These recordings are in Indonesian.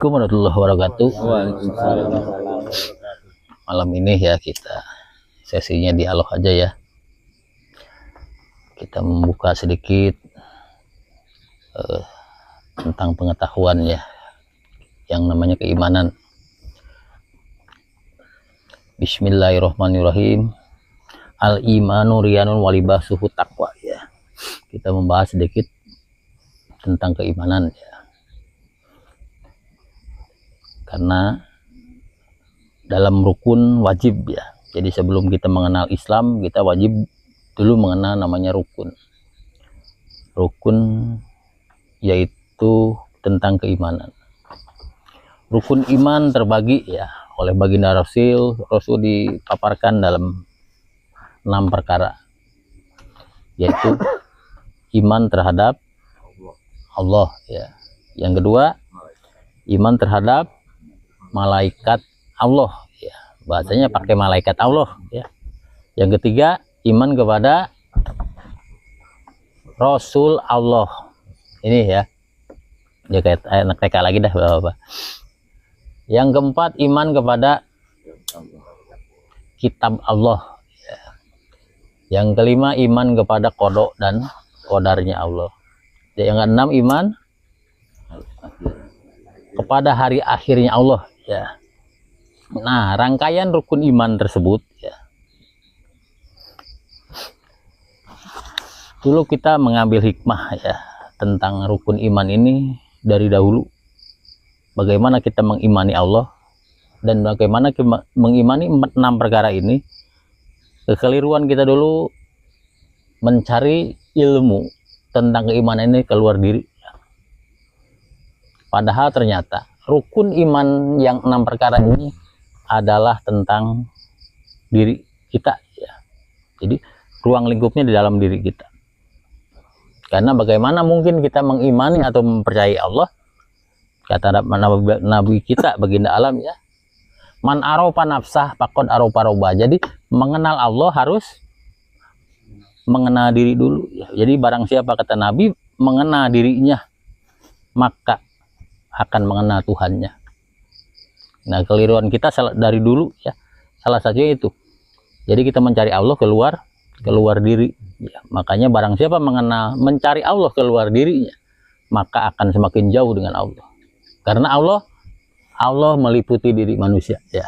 Assalamualaikum warahmatullahi wabarakatuh. Waalaikumsalam. Malam ini ya kita sesinya dialog aja ya. Kita membuka sedikit tentang pengetahuan ya, yang namanya keimanan. Bismillahirrahmanirrahim. Al-imanu riyanun walibasuhu taqwa ya. Kita membahas sedikit tentang keimanan ya. Karena dalam rukun wajib ya. Jadi sebelum kita mengenal Islam, kita wajib dulu mengenal namanya rukun. Rukun yaitu tentang keimanan. Rukun iman terbagi ya oleh baginda Rasul dipaparkan dalam 6 perkara, yaitu iman terhadap Allah ya. Yang kedua, iman terhadap malaikat Allah ya, bahasanya pakai malaikat Allah ya. Yang ketiga, iman kepada Rasul Allah. Ini ya, dia kayak anak TK lagi dah Bapak. Yang keempat, iman kepada kitab Allah ya. Yang kelima, iman kepada qada dan qadarnya Allah. Yang keenam, iman kepada hari akhirnya Allah ya. Nah, rangkaian rukun iman tersebut ya, dulu kita mengambil hikmah ya tentang rukun iman ini dari dahulu. Bagaimana kita mengimani Allah dan bagaimana kita mengimani 6 perkara ini. Kekeliruan kita dulu mencari ilmu tentang keimanan ini keluar diri. Padahal ternyata rukun iman yang 6 perkara ini adalah tentang diri kita ya. Jadi ruang lingkupnya di dalam diri kita. Karena bagaimana mungkin kita mengimani atau mempercayai Allah, kata Nabi kita baginda alam ya, man arofa nafsah faqad arofa robba. Jadi mengenal Allah harus mengenal diri dulu ya. Jadi barang siapa, kata Nabi, mengenal dirinya, maka akan mengenal Tuhannya. Nah, keliruan kita dari dulu ya, salah satunya itu. Jadi kita mencari Allah keluar diri ya. Makanya barang siapa mencari Allah keluar dirinya, maka akan semakin jauh dengan Allah. Karena Allah meliputi diri manusia ya.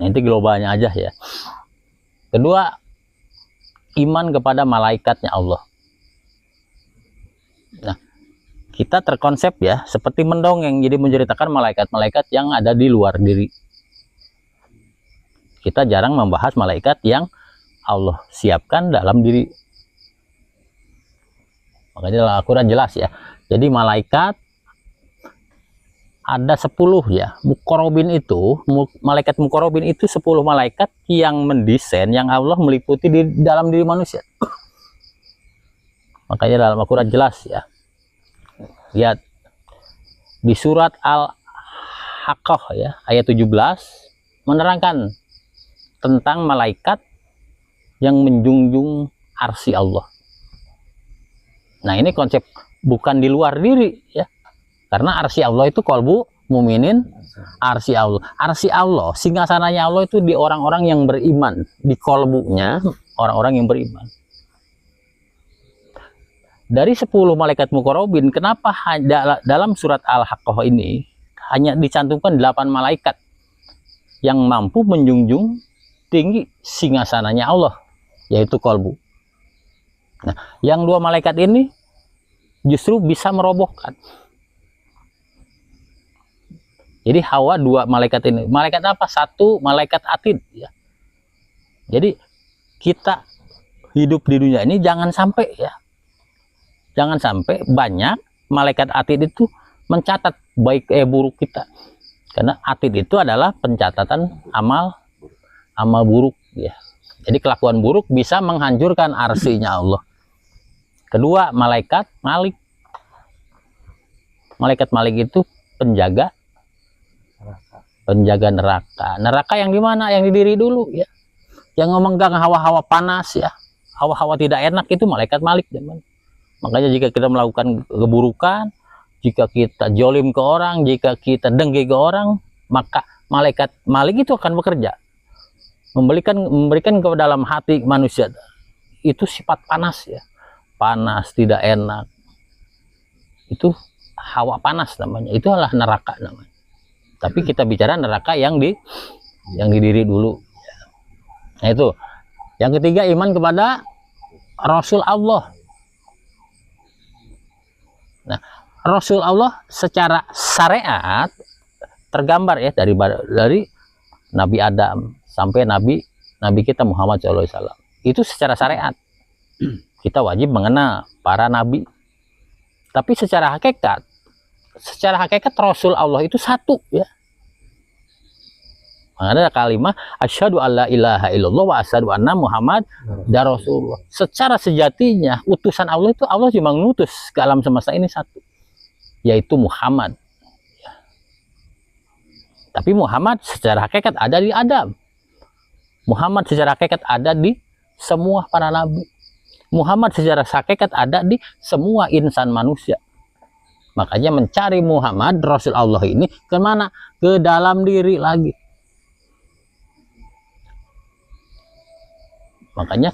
Nanti globalnya aja ya. Kedua, iman kepada malaikatnya Allah. Nah, kita terkonsep ya seperti mendongeng, jadi menceritakan malaikat-malaikat yang ada di luar diri. Kita jarang membahas malaikat yang Allah siapkan dalam diri. Makanya dalam Al-Quran jelas ya. Jadi malaikat ada 10 ya. Muqarrabin itu, malaikat muqarrabin itu 10 malaikat yang mendesain, yang Allah meliputi di dalam diri manusia. Makanya dalam Al-Quran jelas ya. Lihat di surat Al-Haqqah ya, ayat 17 menerangkan tentang malaikat yang menjunjung arsy Allah. Nah, ini konsep bukan di luar diri ya. Karena arsy Allah itu qalbu muminin, arsy Allah. Arsy Allah, singgasananya Allah itu di orang-orang yang beriman, di qalbunya orang-orang yang beriman. Dari 10 malaikat muqarrabin, kenapa dalam surat Al-Haqqah ini hanya dicantumkan 8 malaikat yang mampu menjunjung tinggi singgasananya Allah, yaitu qalbu. Nah, yang 2 malaikat ini justru bisa merobohkan. Jadi Hawa 2 malaikat ini. Malaikat apa? 1 malaikat atid ya. Jadi kita hidup di dunia ini jangan sampai ya. Jangan sampai banyak malaikat atid itu mencatat baik buruk kita. Karena atid itu adalah pencatatan amal buruk ya. Jadi kelakuan buruk bisa menghancurkan arsinya Allah. Kedua, malaikat malik. Malaikat malik itu penjaga neraka. Neraka yang di mana? Yang di diri dulu ya. Yang memegang hawa-hawa panas ya. Hawa-hawa tidak enak itu malaikat malik teman. Makanya jika kita melakukan keburukan, jika kita jolim ke orang, jika kita dengki ke orang, maka malaikat Malik itu akan bekerja, memberikan ke dalam hati manusia itu sifat panas ya, panas, tidak enak. Itu hawa panas namanya, itu adalah neraka namanya. Tapi kita bicara neraka yang didiri dulu. Nah itu. Yang ketiga, iman kepada Rasul Allah. Nah, Rasul Allah secara syariat tergambar ya dari Nabi Adam sampai Nabi kita Muhammad SAW. Itu secara syariat. Kita wajib mengenal para nabi. Tapi secara hakikat Rasul Allah itu satu ya. Ada kalimat asyhadu alla ilaha illallah wa asyhadu anna Muhammad dan Rasulullah. Secara sejatinya utusan Allah itu Allah cuma mengutus ke alam semesta ini satu, yaitu Muhammad. Tapi Muhammad secara hakikat ada di Adam. Muhammad secara hakikat ada di semua para nabi. Muhammad secara hakikat ada di semua insan manusia. Makanya mencari Muhammad Rasul Allah ini kemana? Ke dalam diri lagi. Makanya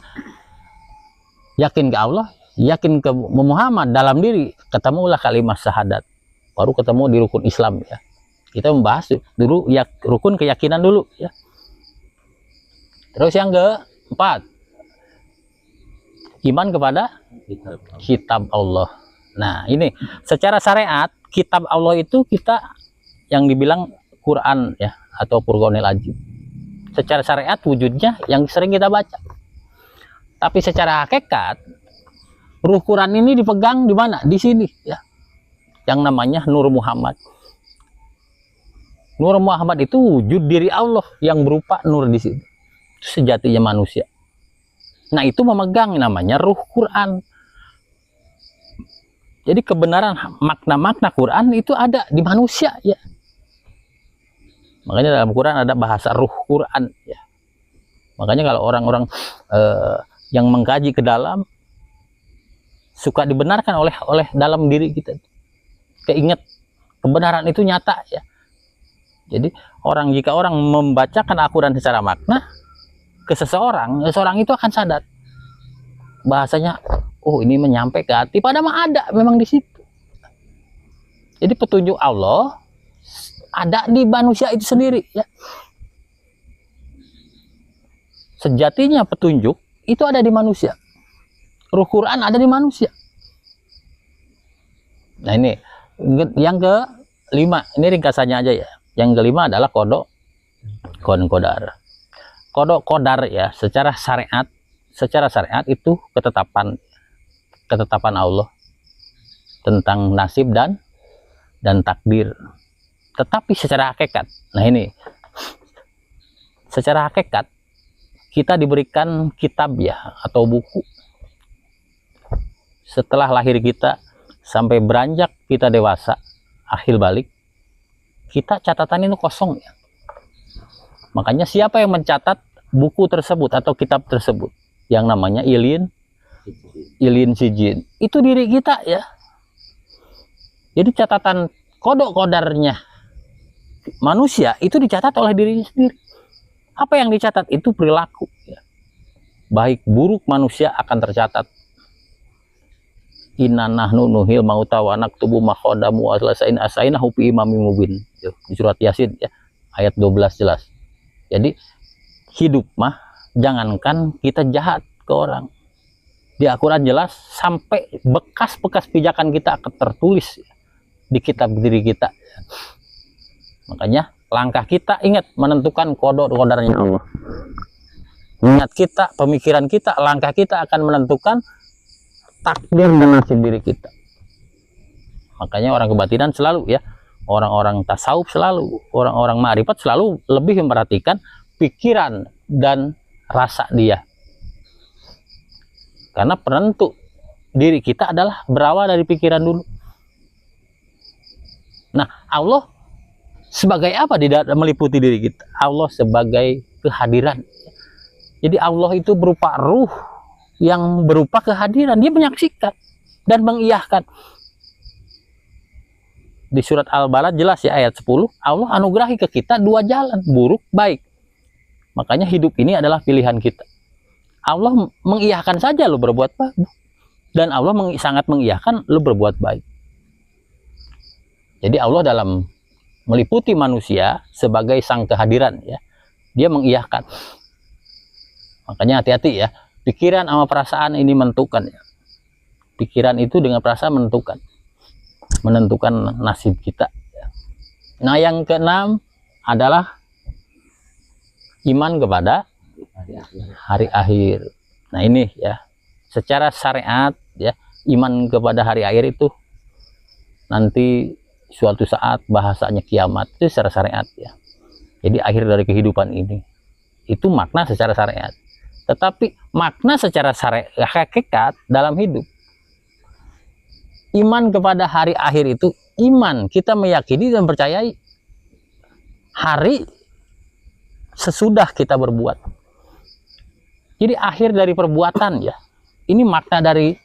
yakin ke Allah, yakin ke Muhammad dalam diri, ketemulah kalimat syahadat, baru ketemu di rukun Islam ya. Kita membahas dulu ya rukun keyakinan dulu ya. Terus yang keempat, iman kepada kitab Allah. Nah ini secara syariat kitab Allah itu kita yang dibilang Quran ya, atau Furqanil Azim. Secara syariat wujudnya yang sering kita baca. Tapi secara hakikat ruh Quran ini dipegang di mana? Di sini ya. Yang namanya Nur Muhammad. Nur Muhammad itu wujud diri Allah yang berupa nur di sini. Itu sejatinya manusia. Nah, itu memegang namanya ruh Quran. Jadi kebenaran makna-makna Quran itu ada di manusia ya. Makanya dalam Quran ada bahasa ruh Quran ya. Makanya kalau orang-orang yang mengkaji ke dalam suka dibenarkan oleh dalam diri kita, keinget kebenaran itu nyata ya. Jadi jika orang membacakan Al-Quran secara makna ke seseorang itu akan sadar bahasanya, oh ini menyampai ke hati, padahal ada memang di situ. Jadi petunjuk Allah ada di manusia itu sendiri ya. Sejatinya petunjuk itu ada di manusia. Ruh Quran ada di manusia. Nah ini yang kelima, ini ringkasannya aja ya. Yang kelima adalah kodok kodar. Kodok kodar ya, secara syariat itu ketetapan Allah tentang nasib dan takdir. Tetapi secara hakikat, nah ini secara hakikat kita diberikan kitab ya, atau buku. Setelah lahir kita sampai beranjak kita dewasa, akhir balik, kita catatan itu kosong ya. Makanya siapa yang mencatat buku tersebut atau kitab tersebut? Yang namanya Ilin Sijin. Itu diri kita ya. Jadi catatan kodok kodarnya manusia itu dicatat oleh dirinya sendiri. Apa yang dicatat itu perilaku ya. Baik buruk manusia akan tercatat. Inna nahnu nuhil mauta wa naktubu ma qaddamu wa asainahu fi imamin mubin. Di surat Yasin ya, ayat 12 jelas. Jadi hidup mah jangankan kita jahat ke orang. Di Al-Quran jelas sampai bekas-bekas pijakan kita akan tertulis ya, di kitab diri kita. Makanya langkah kita ingat menentukan kodok kodarnya Allah. Ingat kita, pemikiran kita, langkah kita akan menentukan takdir dan nasib diri kita. Makanya orang kebatinan selalu ya, orang-orang tasawuf selalu, orang-orang ma'rifat selalu lebih memperhatikan pikiran dan rasa dia. Karena penentu diri kita adalah berawal dari pikiran dulu. Nah, Allah sebagai apa di dalam meliputi diri kita? Allah sebagai kehadiran. Jadi Allah itu berupa ruh yang berupa kehadiran. Dia menyaksikan dan mengiyahkan. di surat Al-Balad jelas ya ayat 10, Allah anugerahi ke kita dua jalan, buruk, baik. Makanya hidup ini adalah pilihan kita. Allah mengiyakan saja lo berbuat baik, dan Allah sangat mengiyakan lo berbuat baik. Jadi Allah dalam meliputi manusia sebagai sang kehadiran ya, dia mengiyakan. Makanya hati-hati ya, pikiran sama perasaan ini menentukan ya. Pikiran itu dengan perasaan menentukan nasib kita. Nah, yang keenam adalah iman kepada hari akhir. Nah, ini ya, secara syariat ya, iman kepada hari akhir itu nanti suatu saat bahasanya kiamat, itu secara syariat ya. Jadi akhir dari kehidupan ini. Itu makna secara syariat. Tetapi makna secara syariat hakikat dalam hidup, iman kepada hari akhir itu iman kita meyakini dan percayai hari sesudah kita berbuat. Jadi akhir dari perbuatan ya. Ini makna dari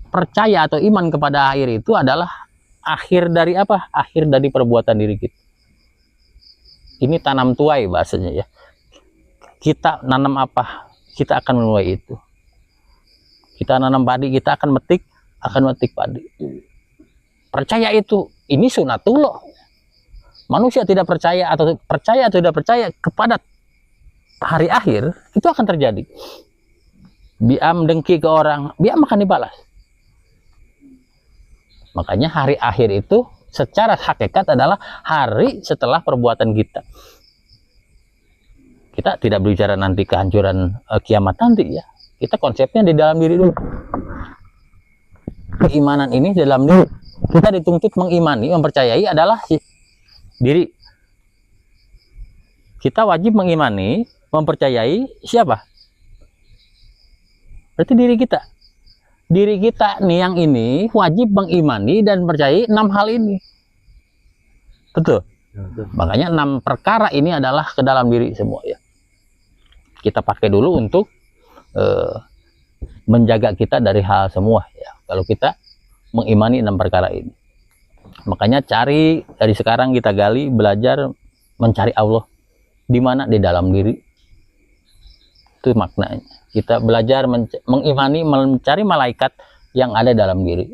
percaya atau iman kepada akhir itu adalah akhir dari apa? Akhir dari perbuatan diri kita. Ini tanam tuai bahasanya ya. Kita nanam apa? Kita akan menuai itu. Kita nanam padi, kita akan metik padi. Percaya itu, ini sunatullah. Manusia tidak percaya atau tidak percaya kepada hari akhir, itu akan terjadi. Biam dengki ke orang, biam akan dibalas. Makanya hari akhir itu secara hakikat adalah hari setelah perbuatan kita. Kita tidak berbicara nanti kehancuran kiamat nanti ya. Kita konsepnya di dalam diri dulu. Keimanan ini dalam diri. Kita dituntut mengimani, mempercayai adalah diri. Kita wajib mengimani, mempercayai siapa? Berarti diri kita. Diri kita nih yang ini wajib mengimani dan percayai 6 hal ini. Betul? Makanya 6 perkara ini adalah ke dalam diri semua ya. Kita pakai dulu untuk menjaga kita dari hal semua ya. Kalau kita mengimani 6 perkara ini. Makanya cari dari sekarang, kita gali, belajar mencari Allah di mana? Di dalam diri. Itu maknanya. Kita belajar mengimani, mencari malaikat yang ada dalam diri.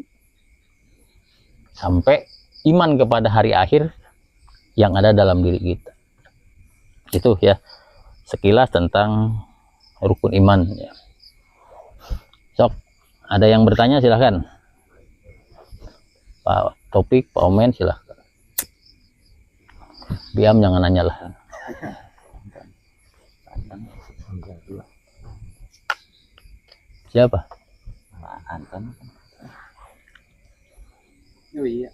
Sampai iman kepada hari akhir yang ada dalam diri kita. Itu ya sekilas tentang rukun iman ya. Sok, ada yang bertanya silahkan. Pak Topik, Pak Omen silahkan. Diam, jangan nanya lah. Siapa? Anton. Oh iya.